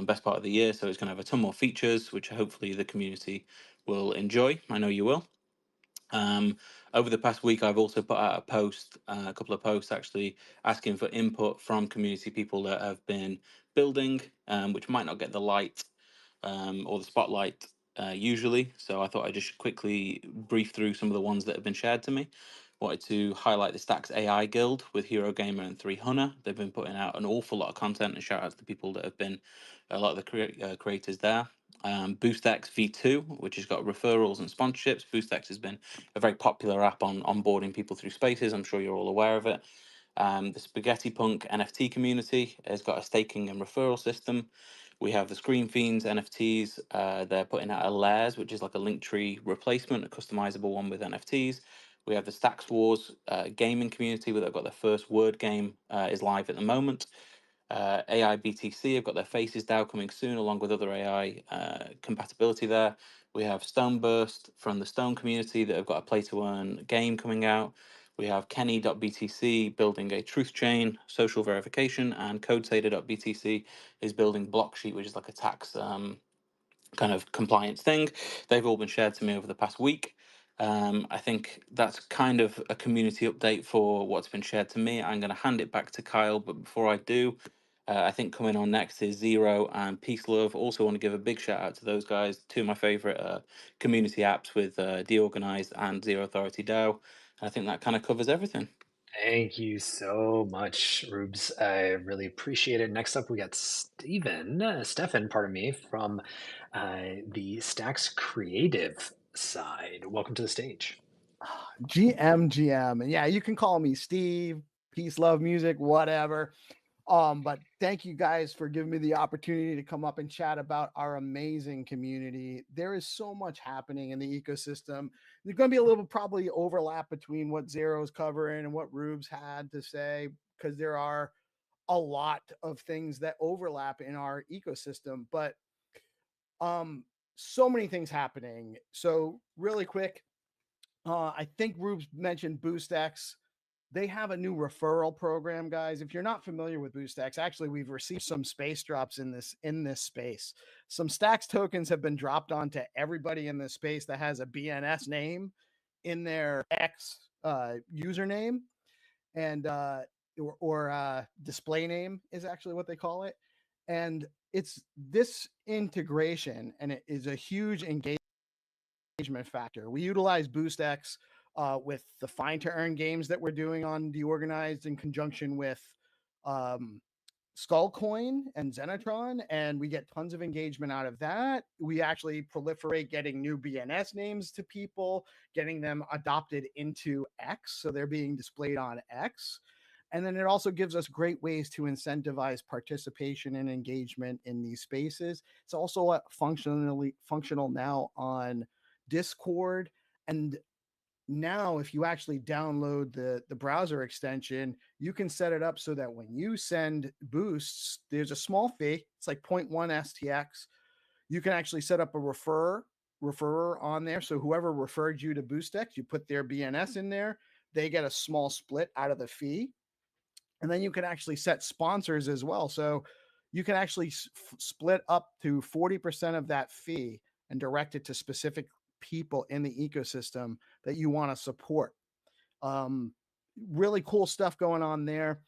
K: best part of the year. So it's going to have a ton more features, which hopefully the community will enjoy. I know you will. Over the past week, I've also put out a couple of posts actually asking for input from community people that have been building, which might not get the light or the spotlight usually. So I thought I'd just quickly brief through some of the ones that have been shared to me. Wanted to highlight the Stacks AI Guild with Hero Gamer and 3Hunter. They've been putting out an awful lot of content, and shout out to the people that have been a lot of the creators there. BoostX V2, which has got referrals and sponsorships. BoostX has been a very popular app on onboarding people through spaces. I'm sure you're all aware of it. The Spaghetti Punk NFT community has got a staking and referral system. We have the Screen Fiends NFTs. They're putting out a Layers, which is like a Linktree replacement, a customizable one with NFTs. We have the Stacks Wars gaming community, where they've got their first word game is live at the moment. AI BTC have got their Faces DAO coming soon, along with other AI compatibility there. We have Stoneburst from the Stone community that have got a play to earn game coming out. We have Kenny.btc building a truth chain, social verification, and CodeSader.btc is building Blocksheet, which is like a tax kind of compliance thing. They've all been shared to me over the past week. I think that's kind of a community update for what's been shared to me. I'm going to hand it back to Kyle, but before I do, I think coming on next is Zero and Peace Love. Also want to give a big shout out to those guys, two of my favorite community apps with Deorganized and Zero Authority DAO. I think that kind of covers everything.
B: Thank you so much, Rubes. I really appreciate it. Next up, we got Stefan, pardon me, from the Stacks Creative side. Welcome to the stage.
L: GM. And yeah, you can call me Steve, Peace, Love, Music, whatever. But thank you guys for giving me the opportunity to come up and chat about our amazing community. There is so much happening in the ecosystem. There's going to be a little probably overlap between what Zero's covering and what Rubes had to say, because there are a lot of things that overlap in our ecosystem, but so many things happening. So really quick, I think Rubes mentioned BoostX. They have a new referral program, guys. If you're not familiar with BoostX, actually, we've received some space drops in this space. Some Stacks tokens have been dropped onto everybody in this space that has a BNS name in their X username, and or display name is actually what they call it. And it's this integration, and it is a huge engagement factor. We utilize BoostX with the Fine to Earn games that we're doing on Deorganized in conjunction with Skullcoin and Zenatron, and we get tons of engagement out of that. We actually proliferate getting new BNS names to people, getting them adopted into X, so they're being displayed on X. And then it also gives us great ways to incentivize participation and engagement in these spaces. It's also functional now on Discord. And now if you actually download the browser extension, you can set it up so that when you send boosts, there's a small fee. It's like 0.1 STX. You can actually set up a referrer on there. So whoever referred you to BoostX, you put their BNS in there, they get a small split out of the fee. And then you can actually set sponsors as well. So you can actually split up to 40% of that fee and direct it to specific people in the ecosystem that you want to support. Really cool stuff going on there.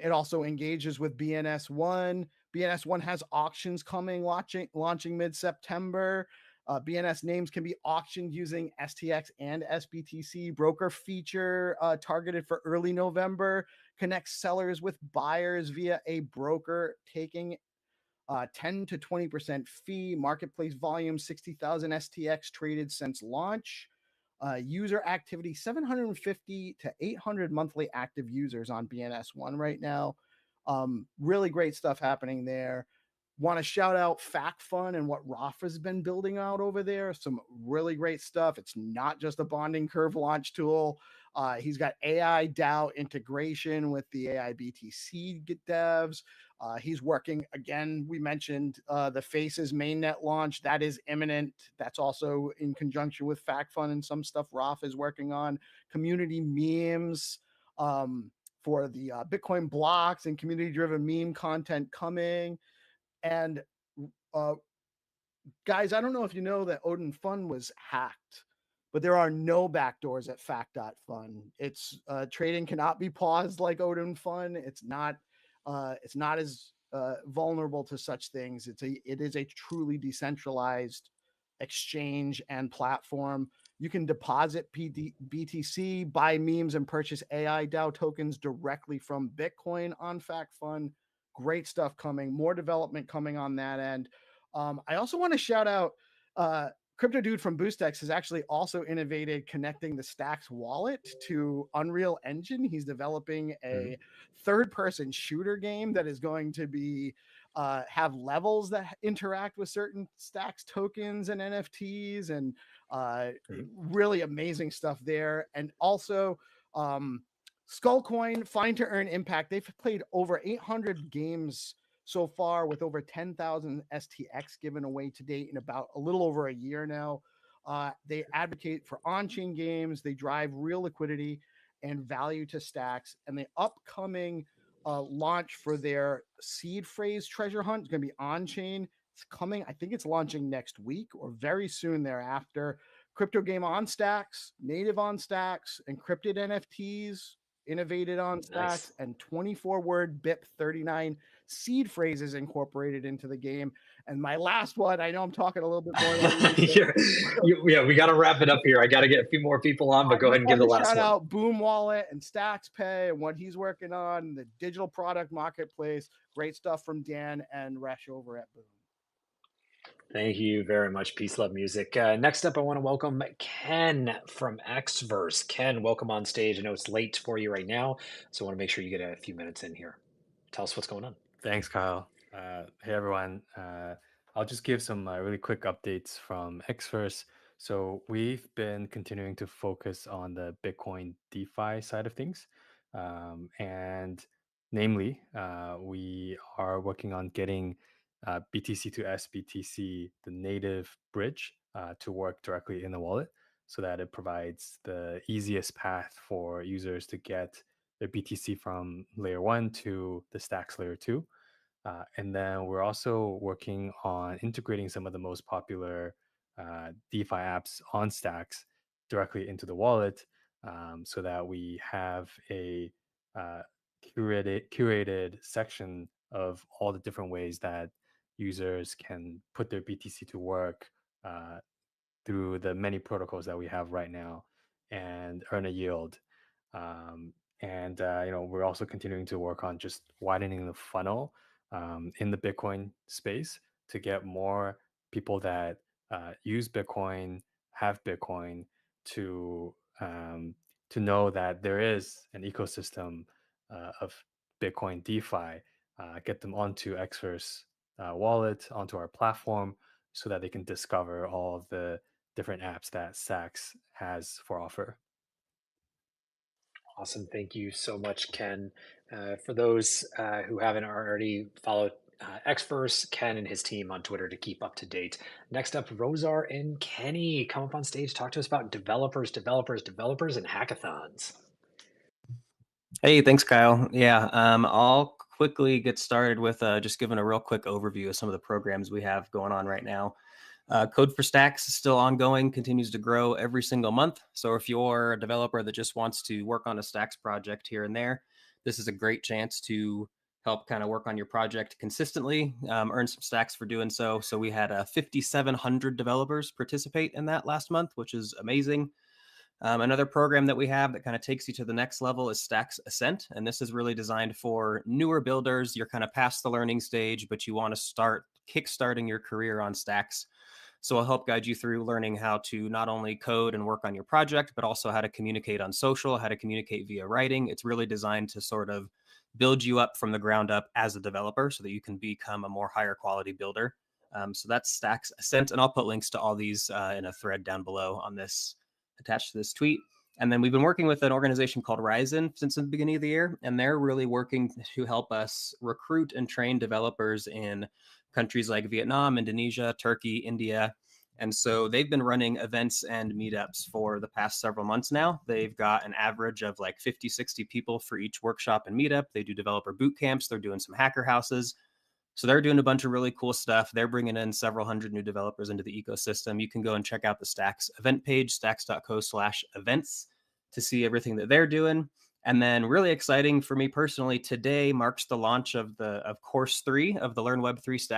L: It also engages with BNS1. BNS1 has auctions coming, launching mid-September. BNS names can be auctioned using STX and SBTC. Broker feature targeted for early November connects sellers with buyers via a broker taking 10 to 20% fee. Marketplace volume 60,000 STX traded since launch. User activity 750 to 800 monthly active users on BNS1 right now. Really great stuff happening there. Want to shout out FactFun and what Rafa's been building out over there. Some really great stuff. It's not just a bonding curve launch tool. He's got AI DAO integration with the AI BTC devs. He's working, again, we mentioned the Faces mainnet launch. That is imminent. That's also in conjunction with FactFun and some stuff Rafa is working on. Community memes for the Bitcoin blocks and community-driven meme content coming. And guys, I don't know if you know that Odin Fund was hacked, but there are no backdoors at fact.fun. It's trading cannot be paused like Odin Fund. It's not as vulnerable to such things. It is a truly decentralized exchange and platform. You can deposit BTC, buy memes, and purchase AI DAO tokens directly from Bitcoin on FactFun. Great stuff coming. More development coming on that end. I also want to shout out Crypto Dude from BoostX has actually also innovated connecting the Stacks wallet to Unreal Engine. He's developing a third-person shooter game that is going to be have levels that interact with certain Stacks tokens and NFTs, and really amazing stuff there. And also Skullcoin, Find to Earn Impact. They've played over 800 games so far with over 10,000 STX given away to date in about a little over a year now. They advocate for on-chain games. They drive real liquidity and value to Stacks. And the upcoming launch for their seed phrase treasure hunt is going to be on-chain. It's coming. I think it's launching next week or very soon thereafter. Crypto game on Stacks, native on Stacks, encrypted NFTs, innovated on Stacks, and 24-word BIP39 seed phrases incorporated into the game. And my last one, I know I'm talking a little bit more.
B: Yeah, we got to wrap it up here. I got to get a few more people on, but go ahead and give the last
L: shout
B: one.
L: out Boom Wallet and Stacks Pay and what he's working on, the digital product marketplace. Great stuff from Dan and Resh over at Boom.
B: Thank you very much. Peace, love, music. Next up, I want to welcome Ken from Xverse. Ken, welcome on stage. I know it's late for you right now, so I want to make sure you get a few minutes in here. Tell us what's going on.
M: Thanks, Kyle. Hey, everyone. I'll just give some really quick updates from Xverse. So we've been continuing to focus on the Bitcoin DeFi side of things. And namely, we are working on getting BTC to SBTC, the native bridge, to work directly in the wallet so that it provides the easiest path for users to get their BTC from layer 1 to the Stacks layer 2. And then we're also working on integrating some of the most popular DeFi apps on Stacks directly into the wallet, so that we have a curated section of all the different ways that users can put their BTC to work through the many protocols that we have right now and earn a yield. We're also continuing to work on just widening the funnel in the Bitcoin space to get more people that use Bitcoin, have Bitcoin, to know that there is an ecosystem of Bitcoin DeFi. Get them onto Xverse wallet, onto our platform, so that they can discover all of the different apps that Stacks has for offer.
B: Awesome. Thank you so much, Ken. For those who haven't already followed Xverse, Ken and his team on Twitter to keep up to date. Next up, Rosar and Kenny. Come up on stage, talk to us about developers, and hackathons.
N: Hey, thanks, Kyle. Yeah, I'll quickly get started with just giving a real quick overview of some of the programs we have going on right now. Code for Stacks is still ongoing, continues to grow every single month. So if you're a developer that just wants to work on a Stacks project here and there, this is a great chance to help kind of work on your project consistently, earn some stacks for doing so. So we had 5,700 developers participate in that last month, which is amazing. Another program that we have that kind of takes you to the next level is Stacks Ascent. And this is really designed for newer builders. You're kind of past the learning stage, but you want to start kickstarting your career on Stacks. So I'll help guide you through learning how to not only code and work on your project, but also how to communicate on social, how to communicate via writing. It's really designed to sort of build you up from the ground up as a developer so that you can become a more higher quality builder. So that's Stacks Ascent. And I'll put links to all these in a thread down below on this, attached to this tweet. And then we've been working with an organization called Ryzen since the beginning of the year, and they're really working to help us recruit and train developers in countries like Vietnam, Indonesia, Turkey, India. And so they've been running events and meetups for the past several months now. They've got an average of like 50, 60 people for each workshop and meetup. They do developer boot camps. They're doing some hacker houses. So they're doing a bunch of really cool stuff. They're bringing in several hundred new developers into the ecosystem. You can go and check out the Stacks event page, stacks.co/events, to see everything that they're doing. And then really exciting for me personally, today marks the launch of course 3 of the Learn Web3 Stacks